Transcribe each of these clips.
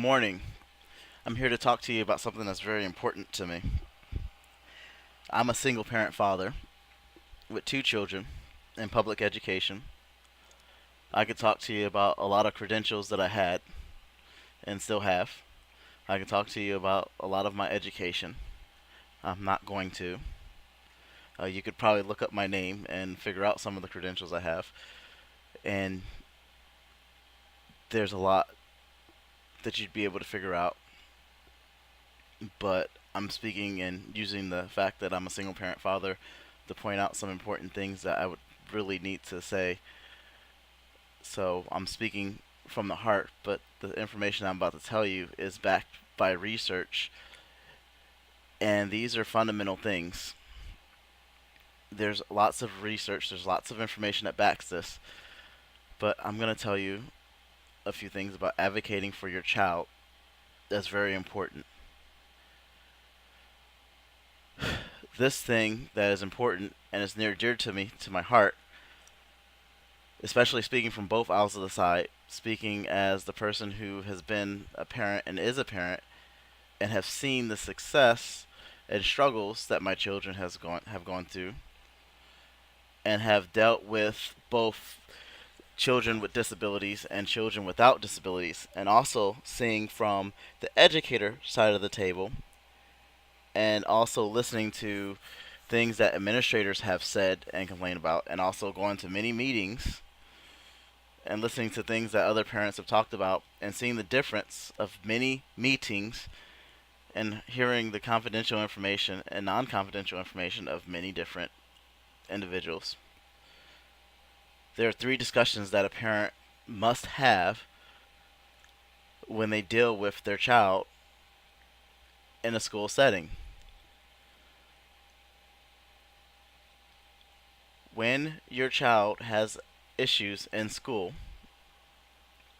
morning. I'm here to talk to you about something that's very important to me. I'm a single parent father with two children in public education. I could talk to you about a lot of credentials that I had and still have. I can talk to you about a lot of my education. I'm not going to. You could probably look up my name and figure out some of the credentials I have. And there's a lot that you'd be able to figure out. But I'm speaking and using the fact that I'm a single parent father to point out some important things that I would really need to say. So I'm speaking from the heart, but the information I'm about to tell you is backed by research, and these are fundamental things. There's lots of research, there's lots of information that backs this, but I'm going to tell you a few things about advocating for your child that's very important. This thing that is important and is near and dear to me, to my heart, especially speaking from both aisles of the side, speaking as the person who has been a parent and is a parent and have seen the success and struggles that my children have gone through, and have dealt with both children with disabilities and children without disabilities, and also seeing from the educator side of the table, and also listening to things that administrators have said and complained about, and also going to many meetings and listening to things that other parents have talked about, and seeing the difference of many meetings and hearing the confidential information and non-confidential information of many different individuals. There are three discussions that a parent must have when they deal with their child in a school setting. When your child has issues in school,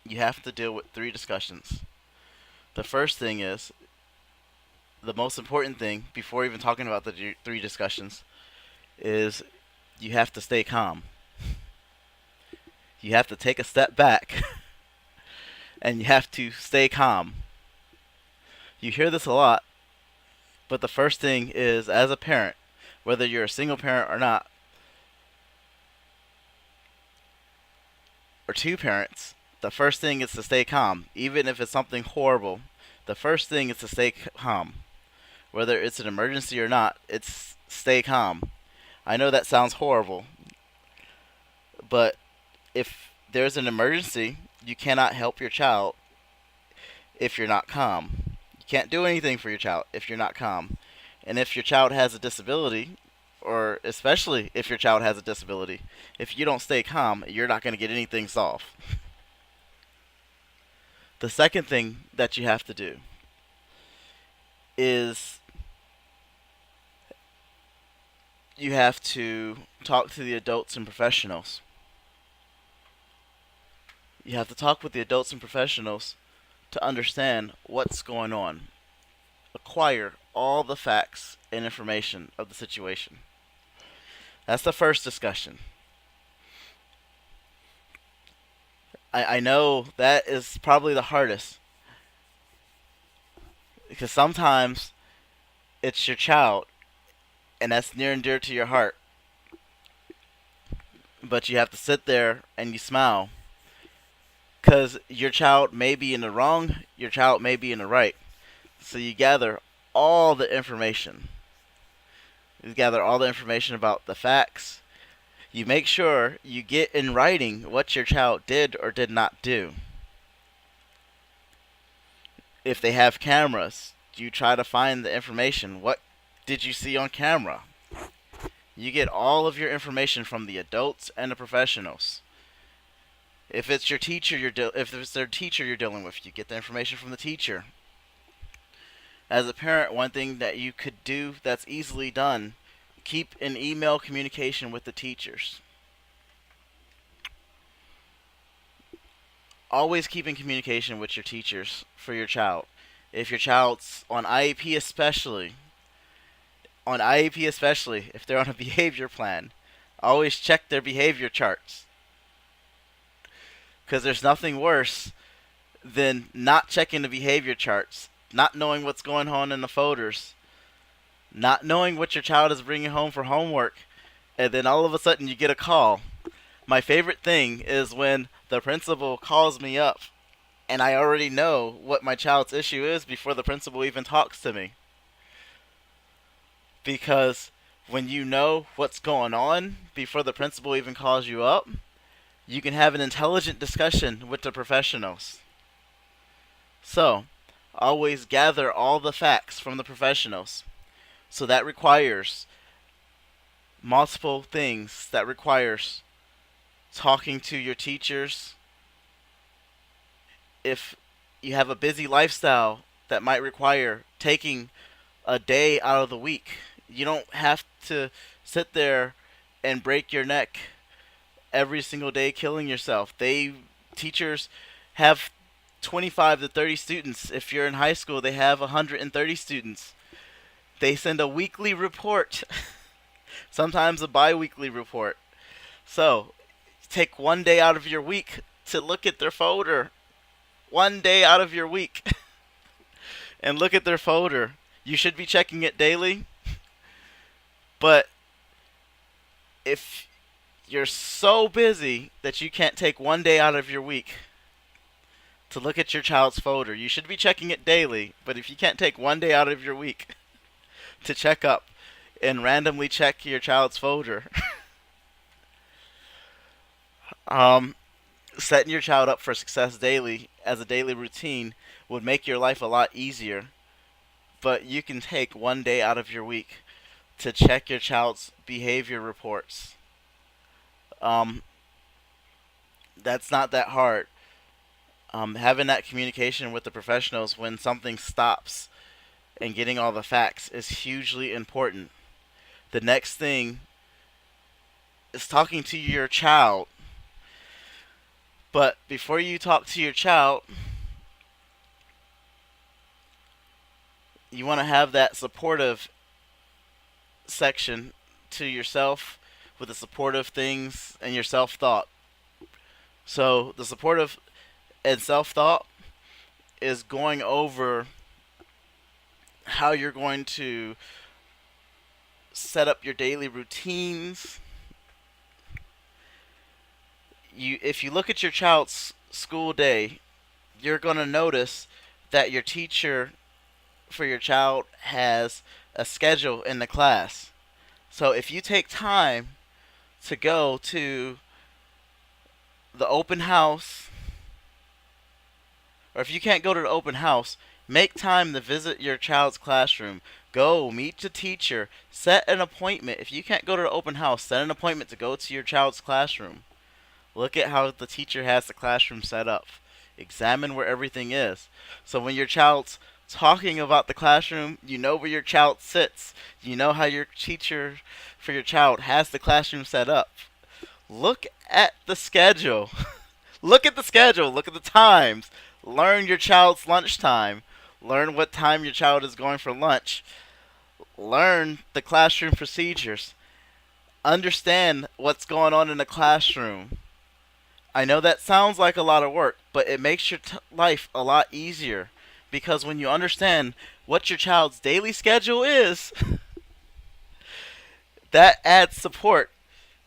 you have to deal with three discussions. The first thing is, the most important thing, before even talking about the three discussions, is you have to stay calm. You have to take a step back and you have to stay calm. You hear this a lot, but the first thing is, as a parent, whether you're a single parent or not, or two parents, the first thing is to stay calm. Even if it's something horrible, the first thing is to stay calm. Whether it's an emergency or not, it's stay calm. I know that sounds horrible, but if there's an emergency, you cannot help your child if you're not calm. You can't do anything for your child if you're not calm. And if your child has a disability, or especially if your child has a disability, if you don't stay calm, you're not going to get anything solved. The second thing that you have to do is you have to talk to the adults and professionals. You have to talk with the adults and professionals to understand what's going on. Acquire all the facts and information of the situation. That's the first discussion. I know that is probably the hardest, because sometimes it's your child and that's near and dear to your heart, but you have to sit there and you smile because your child may be in the wrong, your child may be in the right. So you gather all the information. You gather all the information about the facts. You make sure you get in writing what your child did or did not do. If they have cameras, you try to find the information. What did you see on camera? You get all of your information from the adults and the professionals. If it's your teacher, if it's their teacher you're dealing with, you get the information from the teacher. As a parent, one thing that you could do that's easily done, keep an email communication with the teachers. Always keep in communication with your teachers for your child. If your child's on IEP especially, if they're on a behavior plan, always check their behavior charts. Because there's nothing worse then not checking the behavior charts, not knowing what's going on in the folders, not knowing what your child is bringing home for homework, and then all of a sudden you get a call. My favorite thing is when the principal calls me up and I already know what my child's issue is before the principal even talks to me. Because when you know what's going on before the principal even calls you up, you can have an intelligent discussion with the professionals. So, always gather all the facts from the professionals. So that requires multiple things. That requires talking to your teachers. If you have a busy lifestyle, that might require taking a day out of the week. You don't have to sit there and break your neck every single day killing yourself. Teachers have 25 to 30 students. If you're in high school, they have 130 students. They send a weekly report, sometimes a bi-weekly report. So, take one day out of your week to look at their folder. One day out of your week and look at their folder. You should be checking it daily, but if you're so busy that you can't take one day out of your week to look at your child's folder, you should be checking it daily, but if you can't take one day out of your week to check up and randomly check your child's folder, setting your child up for success daily as a daily routine would make your life a lot easier. But you can take one day out of your week to check your child's behavior reports. That's not that hard. Having that communication with the professionals when something stops and getting all the facts is hugely important. The next thing is talking to your child. But before you talk to your child, you want to have that supportive section to yourself with the supportive things and your self-thought. So the supportive and self-thought is going over how you're going to set up your daily routines. If you look at your child's school day, you're going to notice that your teacher for your child has a schedule in the class. So if you take time to go to the open house, or if you can't go to the open house, make time to visit your child's classroom. Go meet the teacher. Set an appointment. If you can't go to the open house, set an appointment to go to your child's classroom. Look at how the teacher has the classroom set up. Examine where everything is. So when your child's talking about the classroom, you know where your child sits. You know how your teacher for your child has the classroom set up. Look at the schedule. Look at the schedule. Look at the times. Learn your child's lunchtime. Learn what time your child is going for lunch. Learn the classroom procedures. Understand what's going on in the classroom. I know that sounds like a lot of work, but it makes your life a lot easier. Because when you understand what your child's daily schedule is, that adds support.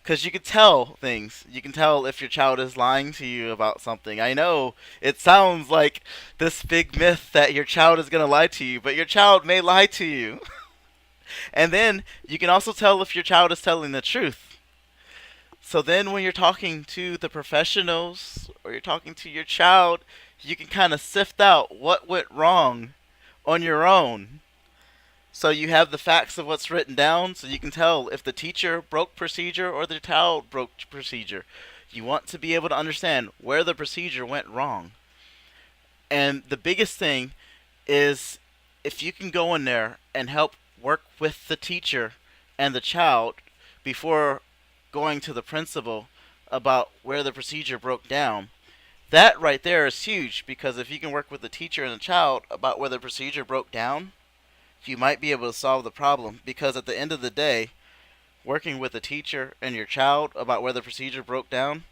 Because you can tell things. You can tell if your child is lying to you about something. I know it sounds like this big myth that your child is going to lie to you, but your child may lie to you. And then you can also tell if your child is telling the truth. So then when you're talking to the professionals or you're talking to your child, you can kind of sift out what went wrong on your own. So you have the facts of what's written down, so you can tell if the teacher broke procedure or the child broke procedure. You want to be able to understand where the procedure went wrong. And the biggest thing is if you can go in there and help work with the teacher and the child before going to the principal about where the procedure broke down. That right there is huge, because if you can work with the teacher and the child about where the procedure broke down, you might be able to solve the problem. Because at the end of the day, working with the teacher and your child about where the procedure broke down,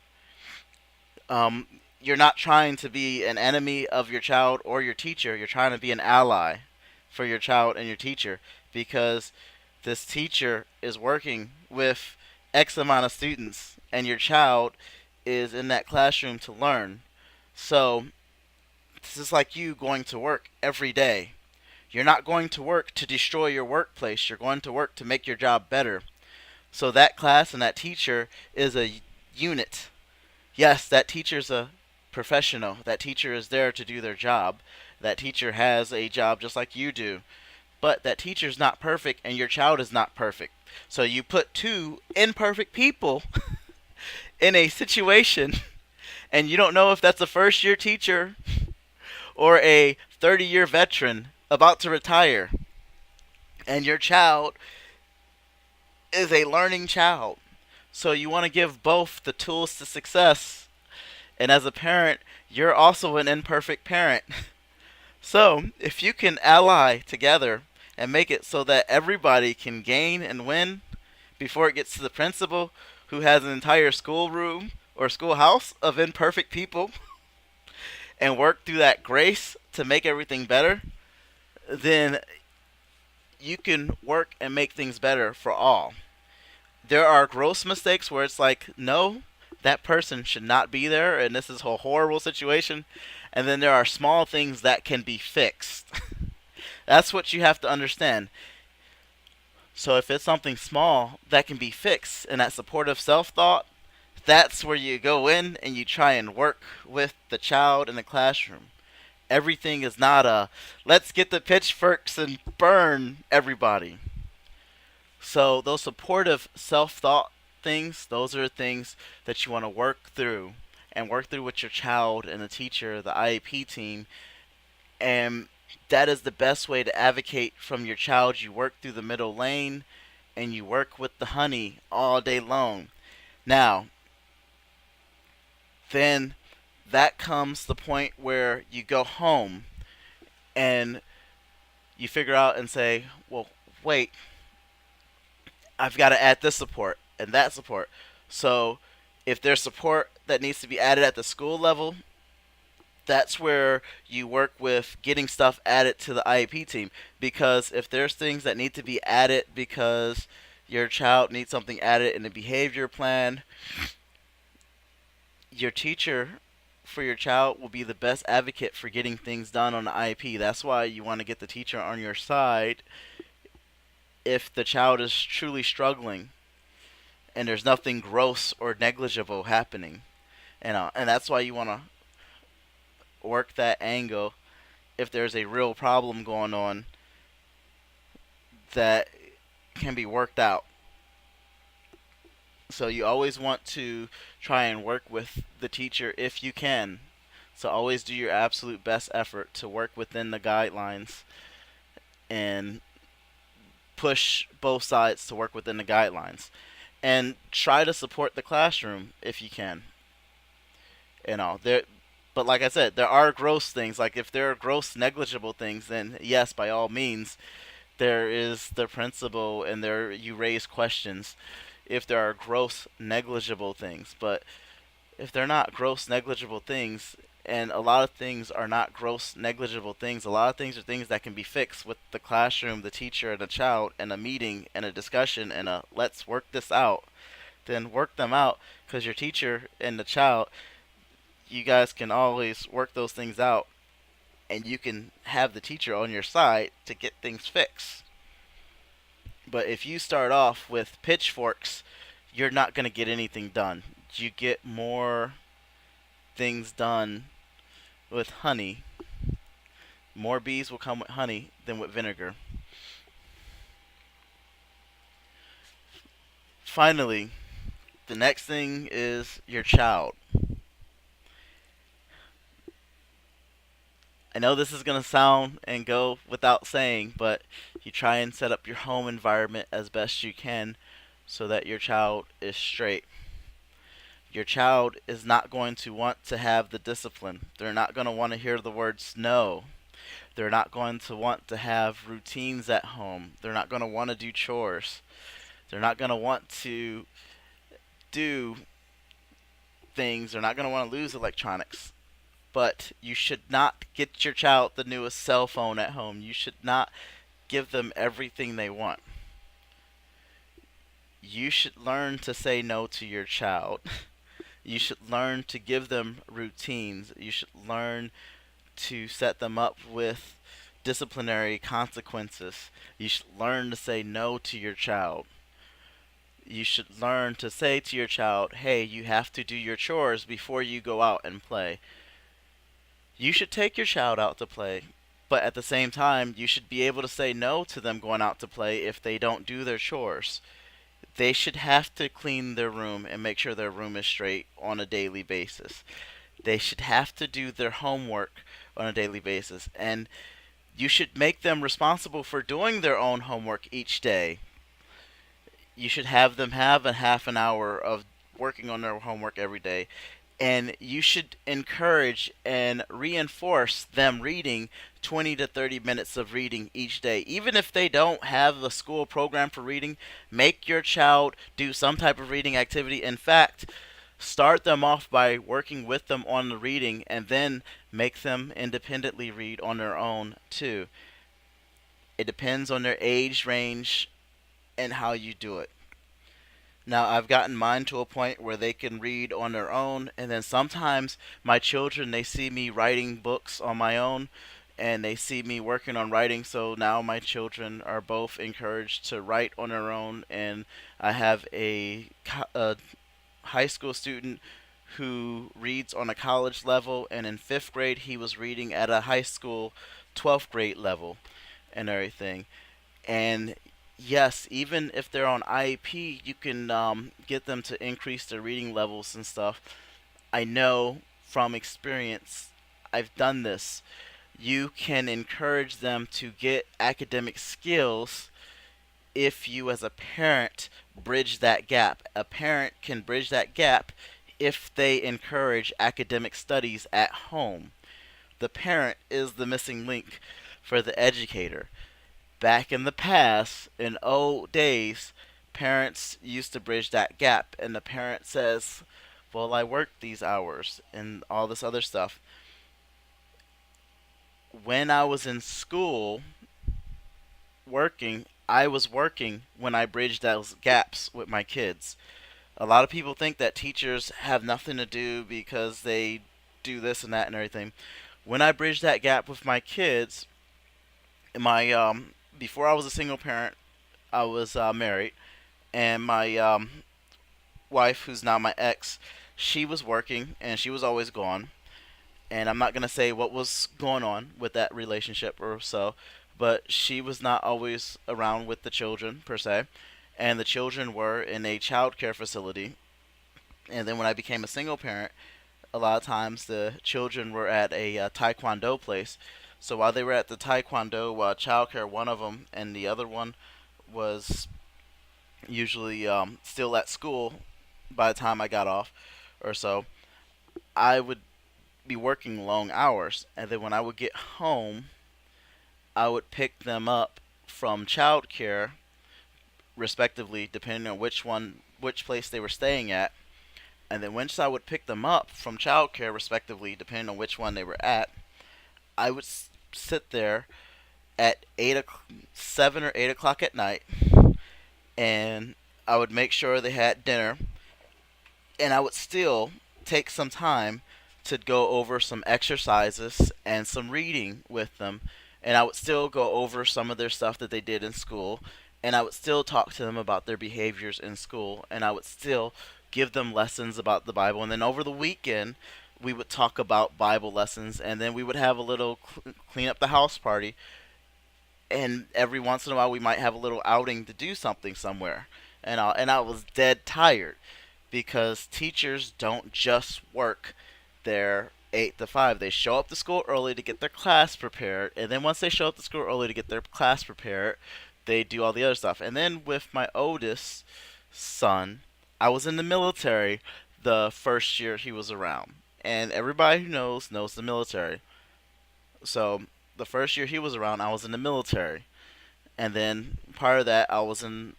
you're not trying to be an enemy of your child or your teacher. You're trying to be an ally for your child and your teacher, because this teacher is working with X amount of students and your child is in that classroom to learn. So this is like you going to work every day. You're not going to work to destroy your workplace. You're going to work to make your job better. So that class and that teacher is a unit. Yes, that teacher's a professional. That teacher is there to do their job. That teacher has a job just like you do. But that teacher's not perfect and your child is not perfect. So you put two imperfect people in a situation and you don't know if that's a first year teacher or a 30-year veteran about to retire. And your child is a learning child. So you want to give both the tools to success. And as a parent, you're also an imperfect parent. So if you can ally together and make it so that everybody can gain and win before it gets to the principal, who has an entire schoolroom or schoolhouse of imperfect people, and work through that grace to make everything better, then you can work and make things better for all. There are gross mistakes where it's like, no, that person should not be there, and this is a horrible situation. And then there are small things that can be fixed. That's what you have to understand. So if it's something small that can be fixed, and that supportive self-thought, that's where you go in and you try and work with the child in the classroom. Everything is not a, let's get the pitchforks and burn everybody. So those supportive self-thought things, those are things that you want to work through and work through with your child and the teacher, the IEP team. And that is the best way to advocate from your child. You work through the middle lane and you work with the honey all day long. Now, then that comes the point where you go home and you figure out and say, well, wait, I've got to add this support and that support. So if there's support that needs to be added at the school level, that's where you work with getting stuff added to the IEP team. Because if there's things that need to be added because your child needs something added in the behavior plan, your teacher for your child will be the best advocate for getting things done on the IEP. That's why you want to get the teacher on your side if the child is truly struggling and there's nothing gross or negligible happening. And that's why you want to work that angle if there's a real problem going on that can be worked out. So you always want to try and work with the teacher if you can. So always do your absolute best effort to work within the guidelines and push both sides to work within the guidelines. And try to support the classroom if you can. There, but like I said, there are gross things. Like if there are gross negligible things, then yes, by all means, there is the principal and there you raise questions if there are gross negligible things. But if they're not gross negligible things, and a lot of things are not gross negligible things, a lot of things are things that can be fixed with the classroom, the teacher, and the child, and a meeting and a discussion and a let's work this out. Then work them out, because your teacher and the child, you guys can always work those things out, and you can have the teacher on your side to get things fixed. But if you start off with pitchforks, you're not going to get anything done. You get more things done with honey. More bees will come with honey than with vinegar. Finally, the next thing is your child. I know this is going to sound and go without saying, but you try and set up your home environment as best you can so that your child is straight. Your child is not going to want to have the discipline. They're not going to want to hear the words no. They're not going to want to have routines at home. They're not going to want to do chores. They're not going to want to do things. They're not going to want to lose electronics. But you should not get your child the newest cell phone at home. You should not give them everything they want. You should learn to say no to your child. You should learn to give them routines. You should learn to set them up with disciplinary consequences. You should learn to say no to your child. You should learn to say to your child, hey, you have to do your chores before you go out and play. You should take your child out to play, but at the same time, you should be able to say no to them going out to play if they don't do their chores. They should have to clean their room and make sure their room is straight on a daily basis. They should have to do their homework on a daily basis. And you should make them responsible for doing their own homework each day. You should have them have a half an hour of working on their homework every day. And you should encourage and reinforce them reading 20 to 30 minutes of reading each day. Even if they don't have the school program for reading, make your child do some type of reading activity. In fact, start them off by working with them on the reading and then make them independently read on their own too. It depends on their age range and how you do it. Now, I've gotten mine to a point where they can read on their own, and then sometimes my children, they see me writing books on my own, and they see me working on writing, so now my children are both encouraged to write on their own, and I have a high school student who reads on a college level, and in fifth grade he was reading at a high school 12th grade level and everything. And yes, even if they're on IEP, you can get them to increase their reading levels and stuff. I know from experience, I've done this. You can encourage them to get academic skills if you, as a parent, bridge that gap. A parent can bridge that gap if they encourage academic studies at home. The parent is the missing link for the educator. Back in the past, in old days, parents used to bridge that gap, and the parent says, well, I worked these hours and all this other stuff. When I was in school working, I was working when I bridged those gaps with my kids. A lot of people think that teachers have nothing to do because they do this and that and everything. When I bridged that gap with my kids, my before I was a single parent, I was married, and my wife, who's now my ex, she was working and she was always gone. And I'm not gonna say what was going on with that relationship or so, but she was not always around with the children per se, and the children were in a child care facility. And then when I became a single parent, a lot of times the children were at a taekwondo place. So while they were at the taekwondo childcare, one of them and the other one was usually still at school by the time I got off or so, I would be working long hours. And then when I would get home, I would pick them up from childcare, respectively, depending on which place they were staying at. And then once I would pick them up from childcare, respectively, depending on which one they were at, I would sit there at 7 or 8 o'clock at night, and I would make sure they had dinner, and I would still take some time to go over some exercises and some reading with them, and I would still go over some of their stuff that they did in school, and I would still talk to them about their behaviors in school, and I would still give them lessons about the Bible, and then over the weekend we would talk about Bible lessons, and then we would have a little clean up the house party, and every once in a while we might have a little outing to do something somewhere. And I was dead tired because teachers don't just work their 8 to 5. They show up to school early to get their class prepared, and then once they show up to school early to get their class prepared, they do all the other stuff. And then with my oldest son, I was in the military the first year he was around. And everybody who knows the military. So the first year he was around, I was in the military, and then part of that, I was in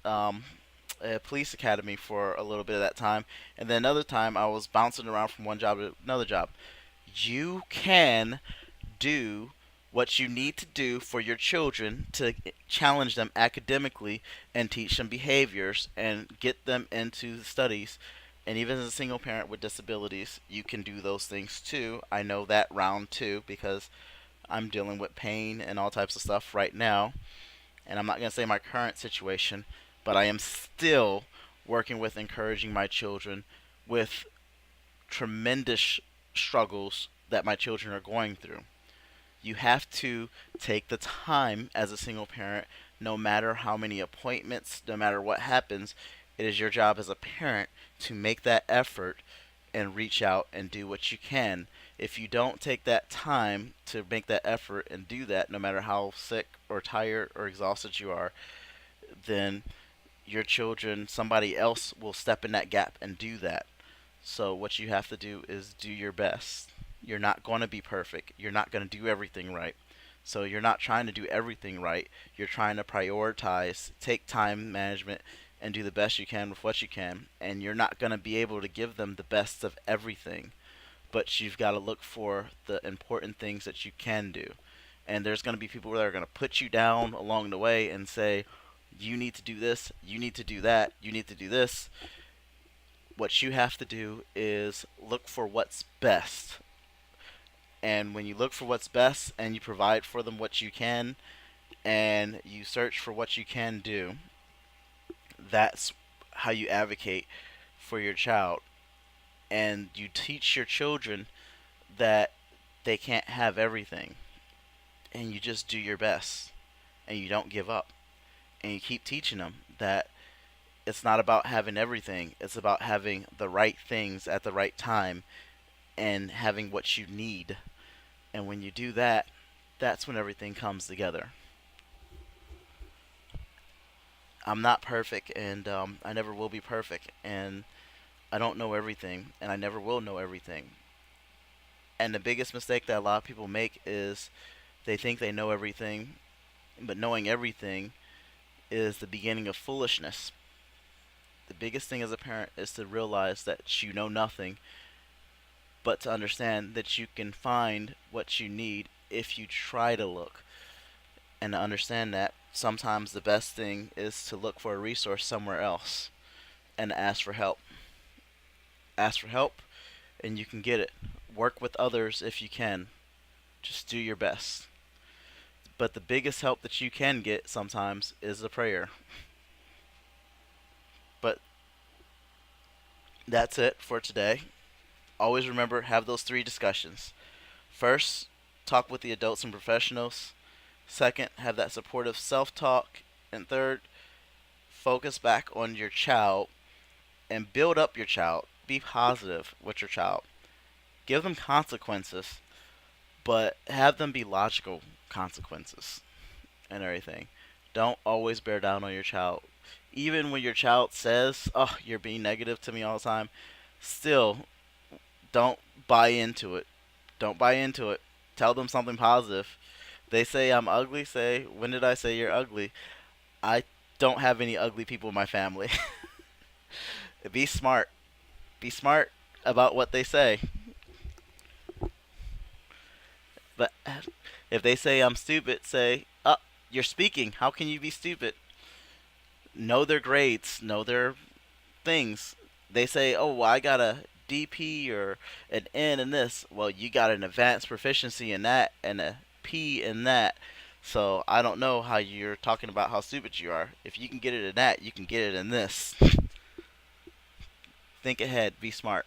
a police academy for a little bit of that time, and then another time I was bouncing around from one job to another job. You can do what you need to do for your children to challenge them academically and teach them behaviors and get them into studies. And even as a single parent with disabilities, you can do those things too. I know that round too because I'm dealing with pain and all types of stuff right now. And I'm not going to say my current situation, but I am still working with encouraging my children with tremendous struggles that my children are going through. You have to take the time as a single parent, no matter how many appointments, no matter what happens. It is your job as a parent to make that effort and reach out and do what you can. If you don't take that time to make that effort and do that, no matter how sick or tired or exhausted you are, then your children, somebody else will step in that gap and do that. So what you have to do is do your best. You're not going to be perfect. You're not going to do everything right. So you're not trying to do everything right. You're trying to prioritize, take time management, and do the best you can with what you can. And you're not going to be able to give them the best of everything. But you've got to look for the important things that you can do. And there's going to be people that are going to put you down along the way and say, you need to do this, you need to do that, you need to do this. What you have to do is look for what's best. And when you look for what's best and you provide for them what you can and you search for what you can do, that's how you advocate for your child. And you teach your children that they can't have everything. And you just do your best. And you don't give up. And you keep teaching them that it's not about having everything. It's about having the right things at the right time and having what you need. And when you do that, that's when everything comes together. I'm not perfect, and I never will be perfect, and I don't know everything, and I never will know everything. And the biggest mistake that a lot of people make is they think they know everything, but knowing everything is the beginning of foolishness. The biggest thing as a parent is to realize that you know nothing, but to understand that you can find what you need if you try to look. And to understand that sometimes the best thing is to look for a resource somewhere else and ask for help. Ask for help and you can get it. Work with others if you can. Just do your best. But the biggest help that you can get sometimes is a prayer. But that's it for today. Always remember, have those 3 discussions. First, talk with the adults and professionals. Second, have that supportive self-talk. And third, focus back on your child and build up your child. Be positive with your child. Give them consequences, but have them be logical consequences and everything. Don't always bear down on your child. Even when your child says, "Oh, you're being negative to me all the time," still don't buy into it. Don't buy into it. Tell them something positive. They say I'm ugly. Say, "When did I say you're ugly?" I don't have any ugly people in my family. Be smart. Be smart about what they say. But if they say I'm stupid, say, "Oh, you're speaking. How can you be stupid?" Know their grades. Know their things. They say, "Oh, well, I got a DP or an N in this." Well, you got an advanced proficiency in that and a P in that. So I don't know how you're talking about how stupid you are. If you can get it in that, you can get it in this. Think ahead. Be smart.